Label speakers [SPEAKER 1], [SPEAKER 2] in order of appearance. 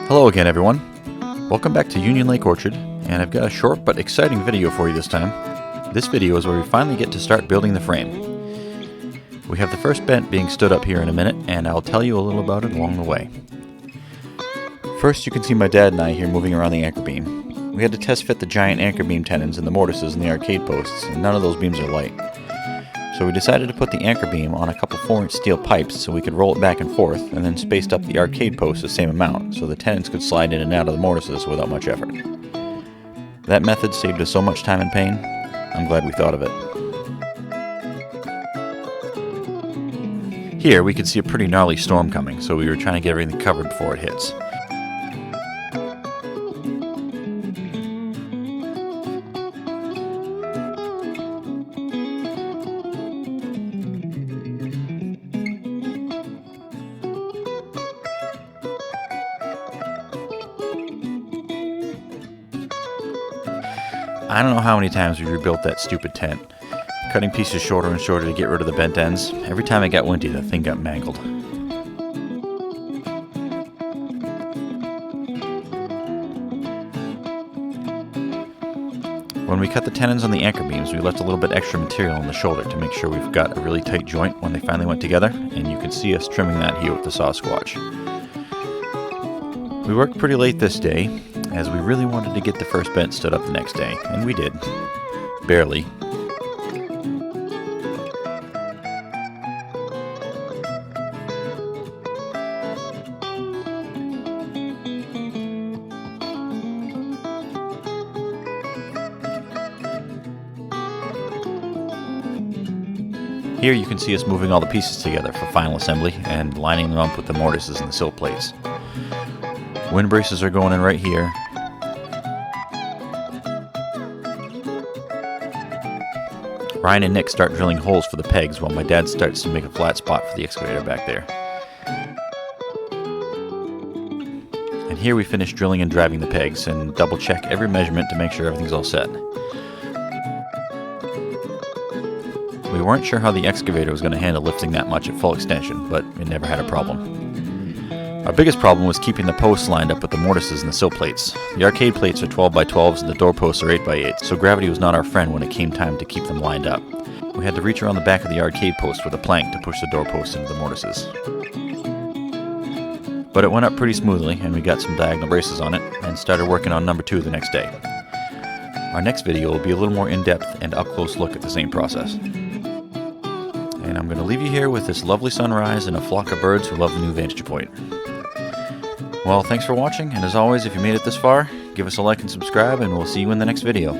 [SPEAKER 1] Hello again, everyone. Welcome back to Union Lake Orchard, and I've got a short but exciting video for you this time. This video is where we finally get to start building the frame. We have the first bent being stood up here in a minute, and I'll tell you a little about it along the way. First, you can see my dad and I here moving around the anchor beam. We had to test fit the giant anchor beam tenons and the mortises in the arcade posts, and none of those beams are light. So we decided to put the anchor beam on a couple 4-inch steel pipes so we could roll it back and forth, and then spaced up the arcade posts the same amount so the tenons could slide in and out of the mortises without much effort. That method saved us so much time and pain. I'm glad we thought of it. Here we could see a pretty gnarly storm coming, so we were trying to get everything covered before it hits. I don't know how many times we rebuilt that stupid tent, cutting pieces shorter and shorter to get rid of the bent ends. Every time it got windy, the thing got mangled. When we cut the tenons on the anchor beams, we left a little bit extra material on the shoulder to make sure we've got a really tight joint when they finally went together, and you can see us trimming that here with the saw squatch. We worked pretty late this day, as we really wanted to get the first bent stood up the next day, and we did. Barely. Here you can see us moving all the pieces together for final assembly and lining them up with the mortises and the sill plates. Wind braces are going in right here. Ryan and Nick start drilling holes for the pegs while my dad starts to make a flat spot for the excavator back there. And here we finish drilling and driving the pegs and double check every measurement to make sure everything's all set. We weren't sure how the excavator was going to handle lifting that much at full extension, but it never had a problem. Our biggest problem was keeping the posts lined up with the mortises and the sill plates. The arcade plates are 12x12s and the door posts are 8x8s, so gravity was not our friend when it came time to keep them lined up. We had to reach around the back of the arcade post with a plank to push the door posts into the mortises. But it went up pretty smoothly, and we got some diagonal braces on it, and started working on number 2 the next day. Our next video will be a little more in-depth and up-close look at the same process. And I'm going to leave you here with this lovely sunrise and a flock of birds who love the new vantage point. Well, thanks for watching, and as always, if you made it this far, give us a like and subscribe, and we'll see you in the next video.